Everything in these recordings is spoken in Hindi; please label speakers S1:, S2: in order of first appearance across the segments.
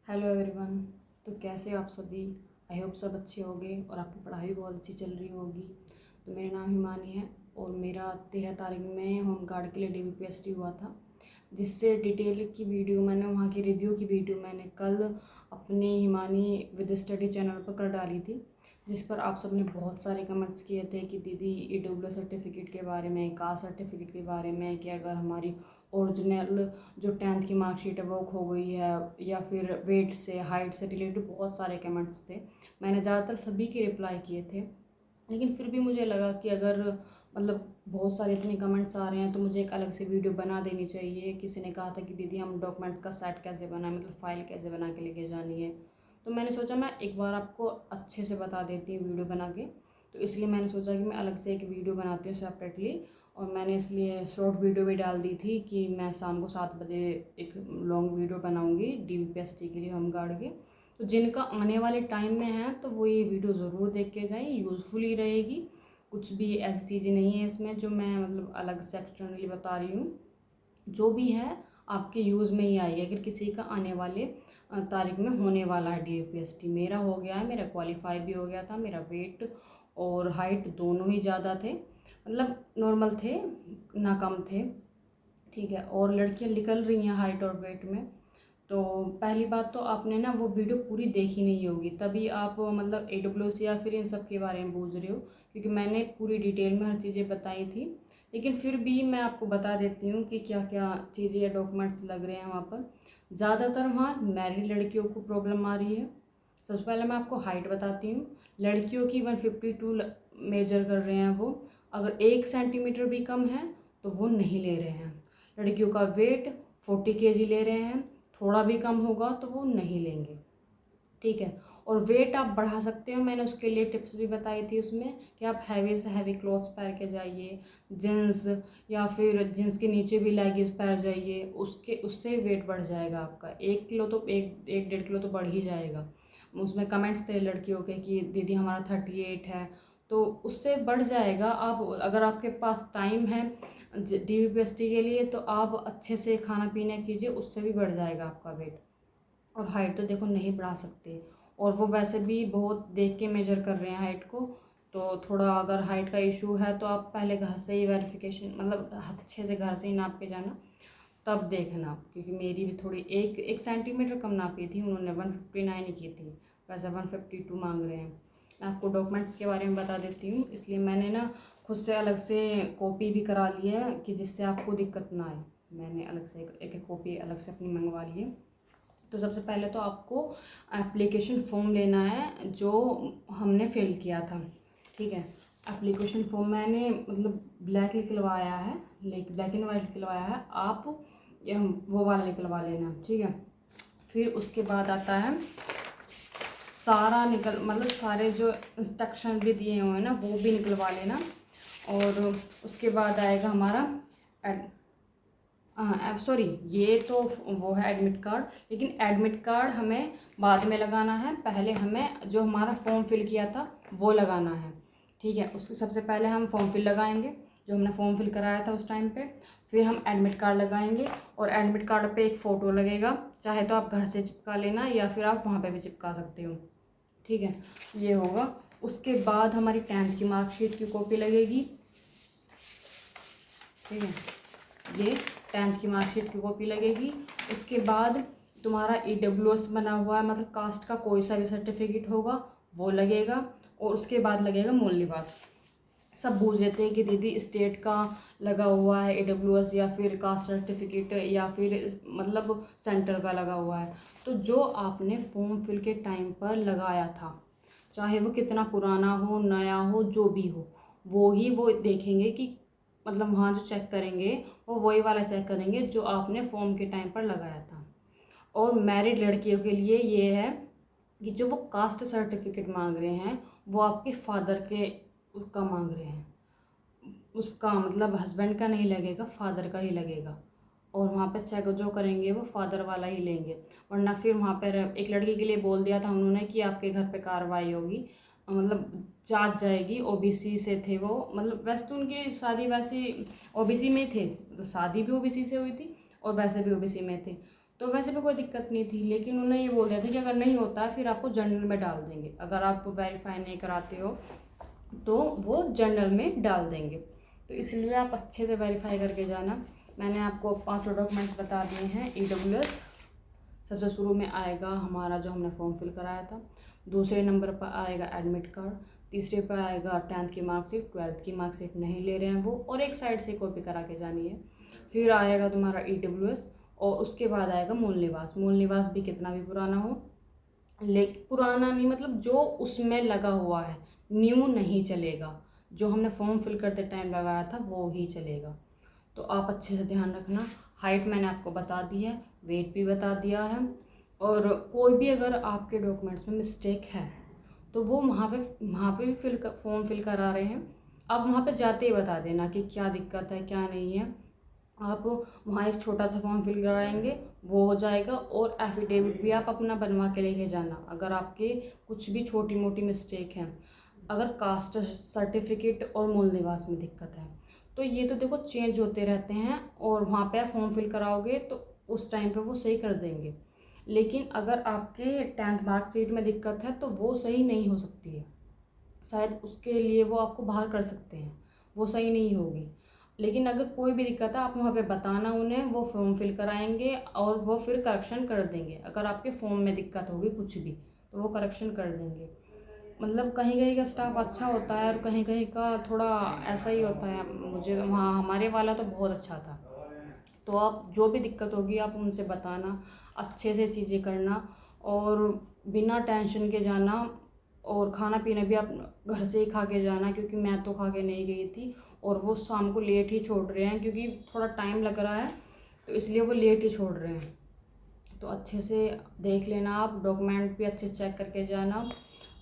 S1: Hello everyone. तो कैसे हो आप सभी। आई होप सब अच्छे होंगे और आपकी पढ़ाई भी बहुत अच्छी चल रही होगी। तो मेरा नाम हिमानी है और मेरा 13 तारीख में होम गार्ड के लिए DVPST हुआ था, जिससे डिटेल की वीडियो मैंने वहाँ की रिव्यू की वीडियो मैंने कल अपने हिमानी विद स्टडी चैनल पर कर डाली थी, जिस पर आप सब ने बहुत सारे कमेंट्स किए थे कि दीदी EWS सर्टिफिकेट के बारे में, कास्ट सर्टिफिकेट के बारे में, कि अगर हमारी ओरिजिनल जो 10th की मार्कशीट है वो खो गई है, या फिर वेट से हाइट से रिलेटेड बहुत सारे कमेंट्स थे। मैंने ज़्यादातर सभी के रिप्लाई किए थे, लेकिन फिर भी मुझे लगा कि अगर बहुत सारे इतने कमेंट्स आ रहे हैं तो मुझे एक अलग से वीडियो बना देनी चाहिए। किसी ने कहा था कि दीदी हम डॉक्यूमेंट्स का सेट कैसे बनाएं, फाइल कैसे बना के लेके जानी है। तो मैंने सोचा मैं एक बार आपको अच्छे से बता देती हूँ वीडियो बना के। तो इसलिए मैंने सोचा कि मैं अलग से एक वीडियो बनाती हूँ सेपरेटली, और मैंने इसलिए शॉर्ट वीडियो भी डाल दी थी कि मैं शाम को 7 बजे एक लॉन्ग वीडियो बनाऊँगी DVPST के लिए होम गार्ड के। तो जिनका आने वाले टाइम में है तो वो ये वीडियो ज़रूर देख के जाएँ, यूज़फुल ही रहेगी। कुछ भी ऐसी चीज़ें नहीं है इसमें जो मैं अलग से एक्सटर्नली बता रही हूँ। जो भी है आपके यूज़ में ही आई है। अगर किसी का आने वाले तारीख में होने वाला है DVPST, मेरा हो गया है, मेरा क्वालिफाई भी हो गया था। मेरा वेट और हाइट दोनों ही ज़्यादा थे, नॉर्मल थे, ना कम थे। ठीक है, और लड़कियां निकल रही हैं हाइट और वेट में। तो पहली बात तो आपने ना वो वीडियो पूरी देखी नहीं होगी, तभी आप AWS या फिर इन सब के बारे में पूछ रहे हो, क्योंकि मैंने पूरी डिटेल में हर चीज़ें बताई थी। लेकिन फिर भी मैं आपको बता देती हूँ कि क्या क्या चीज़ें या डॉक्यूमेंट्स लग रहे हैं वहाँ पर। ज़्यादातर वहाँ मैरिड लड़कियों को प्रॉब्लम आ रही है। सबसे पहले मैं आपको हाइट बताती हूँ। लड़कियों की 152 मेजर कर रहे हैं वो। अगर 1 सेंटीमीटर भी कम है तो वो नहीं ले रहे हैं। लड़कियों का वेट 40 kg ले रहे हैं, थोड़ा भी कम होगा तो वो नहीं लेंगे। ठीक है, और वेट आप बढ़ा सकते हो, मैंने उसके लिए टिप्स भी बताई थी उसमें कि आप हैवी से हैवी क्लॉथ्स पहन के जाइए, जीन्स या फिर जीन्स के नीचे भी लेगिंग्स पहन जाइए। उससे वेट बढ़ जाएगा आपका 1 किलो, तो 1-1.5 किलो तो बढ़ ही जाएगा। उसमें कमेंट्स थे लड़कियों के कि दीदी हमारा 38 है, तो उससे बढ़ जाएगा। आप अगर आपके पास टाइम है DVPST के लिए तो आप अच्छे से खाना पीना कीजिए, उससे भी बढ़ जाएगा आपका वेट। और हाइट तो देखो नहीं बढ़ा सकते, और वो वैसे भी बहुत देख के मेजर कर रहे हैं हाइट को। तो थोड़ा अगर हाइट का इशू है तो आप पहले घर से ही वेरिफिकेशन अच्छे से घर से ही नाप के जाना, तब देखना। क्योंकि मेरी भी थोड़ी एक सेंटीमीटर कम नापी थी उन्होंने, 159 ही की थी, वैसे 152 मांग रहे हैं। मैं आपको डॉक्यूमेंट्स के बारे में बता देती हूँ, इसलिए मैंने ना खुद से अलग से कॉपी भी करा ली है कि जिससे आपको दिक्कत ना आए। मैंने अलग से एक कॉपी अलग से अपनी मंगवा ली है। तो सबसे पहले तो आपको एप्लीकेशन फॉर्म लेना है जो हमने फिल किया था। ठीक है, एप्लीकेशन फॉर्म मैंने ब्लैक निकलवाया है, लेकिन ब्लैक एंड वाइट निकलवाया है। आप वो वाला निकलवा लेना। ठीक है, फिर उसके बाद आता है सारा सारे जो इंस्ट्रक्शन भी दिए हुए हैं ना वो भी निकलवा लेना। और उसके बाद आएगा हमारा सॉरी, ये तो वो है एडमिट कार्ड, लेकिन एडमिट कार्ड हमें बाद में लगाना है। पहले हमें जो हमारा फॉर्म फिल किया था वो लगाना है। ठीक है, उसके सबसे पहले हम फॉर्म फिल लगाएंगे, जो हमने फॉर्म फिल कराया था उस टाइम पे। फिर हम एडमिट कार्ड लगाएंगे, और एडमिट कार्ड पे एक फ़ोटो लगेगा, चाहे तो आप घर से चिपका लेना या फिर आप वहाँ पे भी चिपका सकते हो। ठीक है, ये होगा। उसके बाद हमारी 10th की मार्कशीट की कॉपी लगेगी। ठीक है, ये 10th की मार्कशीट की कॉपी लगेगी। उसके बाद तुम्हारा EWS बना हुआ है, कास्ट का कोई सा भी सर्टिफिकेट होगा वो लगेगा। और उसके बाद लगेगा मूल निवास। सब पूछ लेते हैं कि दीदी स्टेट का लगा हुआ है EWS या फिर कास्ट सर्टिफिकेट या फिर सेंटर का लगा हुआ है। तो जो आपने फॉर्म फिल के टाइम पर लगाया था, चाहे वो कितना पुराना हो नया हो जो भी हो, वो देखेंगे कि वहाँ जो चेक करेंगे वो वही वाला चेक करेंगे जो आपने फॉर्म के टाइम पर लगाया था। और मैरिड लड़कियों के लिए ये है कि जो वो कास्ट सर्टिफिकेट मांग रहे हैं वो आपके फादर के उसका मांग रहे हैं, उसका हस्बैंड का नहीं लगेगा, फादर का ही लगेगा। और वहाँ पे चेक जो करेंगे वो फादर वाला ही लेंगे। वरना फिर वहाँ पर एक लड़की के लिए बोल दिया था उन्होंने कि आपके घर पे कार्रवाई होगी, जांच जाएगी। OBC से थे वो, वैसे तो उनकी शादी वैसे OBC में ही थे, शादी भी OBC से हुई थी और वैसे भी OBC में थे। तो वैसे भी कोई दिक्कत नहीं थी, लेकिन उन्होंने ये बोल दिया था कि अगर नहीं होता है फिर आपको जनरल में डाल देंगे, अगर आप वेरीफाई नहीं कराते हो तो वो जनरल में डाल देंगे। तो इसलिए आप अच्छे से वेरीफाई करके जाना। मैंने आपको 5 डॉक्यूमेंट्स बता दिए हैं। EWS सबसे शुरू में आएगा हमारा जो हमने फॉर्म फिल कराया था, दूसरे नंबर पर आएगा एडमिट कार्ड, तीसरे पर आएगा 10th की मार्कशीट, 12th की मार्कशीट नहीं ले रहे हैं वो, और एक साइड से कॉपी करा के जानी है। फिर आएगा तुम्हारा EWS, और उसके बाद आएगा मूल निवास। मूल निवास भी कितना भी पुराना हो, लेकिन पुराना नहीं मतलब जो उसमें लगा हुआ है, न्यू नहीं चलेगा, जो हमने फॉर्म फिल करते टाइम लगाया था वो ही चलेगा। तो आप अच्छे से ध्यान रखना। हाइट मैंने आपको बता दी है, वेट भी बता दिया है, और कोई भी अगर आपके डॉक्यूमेंट्स में मिस्टेक है तो वो वहाँ पे भी फॉर्म फिल करा रहे हैं, आप वहाँ पे जाते ही बता देना कि क्या दिक्कत है क्या नहीं है। आप वहाँ एक छोटा सा फॉर्म फिल कराएंगे, वो हो जाएगा, और एफिडेविट भी आप अपना बनवा के लेके जाना अगर आपके कुछ भी छोटी मोटी मिस्टेक हैं। अगर कास्ट सर्टिफिकेट और मूल निवास में दिक्कत है तो ये तो देखो चेंज होते रहते हैं, और वहाँ पे आप फॉर्म फिल कराओगे तो उस टाइम पे वो सही कर देंगे। लेकिन अगर आपके 10th मार्कशीट में दिक्कत है तो वो सही नहीं हो सकती है, शायद उसके लिए वो आपको बाहर कर सकते हैं, वो सही नहीं होगी। लेकिन अगर कोई भी दिक्कत है आप वहाँ पे बताना उन्हें, वो फॉर्म फिल कराएंगे और वो फिर करेक्शन कर देंगे। अगर आपके फॉर्म में दिक्कत होगी कुछ भी तो वो करेक्शन कर देंगे। मतलब कहीं कहीं का स्टाफ अच्छा होता है और कहीं कहीं का थोड़ा ऐसा ही होता है। मुझे वहाँ हमारे वाला तो बहुत अच्छा था। तो आप जो भी दिक्कत होगी आप उनसे बताना, अच्छे से चीज़ें करना, और बिना टेंशन के जाना, और खाना पीना भी आप घर से ही खा के जाना, क्योंकि मैं तो खा के नहीं गई थी, और वो शाम को लेट ही छोड़ रहे हैं क्योंकि थोड़ा टाइम लग रहा है, तो इसलिए वो लेट ही छोड़ रहे हैं। तो अच्छे से देख लेना, आप डॉक्यूमेंट भी अच्छे से चेक करके जाना,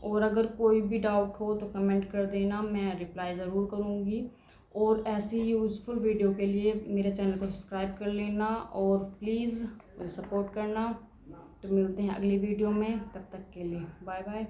S1: और अगर कोई भी डाउट हो तो कमेंट कर देना, मैं रिप्लाई ज़रूर करूँगी। और ऐसी यूज़फुल वीडियो के लिए मेरे चैनल को सब्सक्राइब कर लेना, और प्लीज़ मुझे सपोर्ट करना। तो मिलते हैं अगली वीडियो में, तब तक के लिए बाय बाय।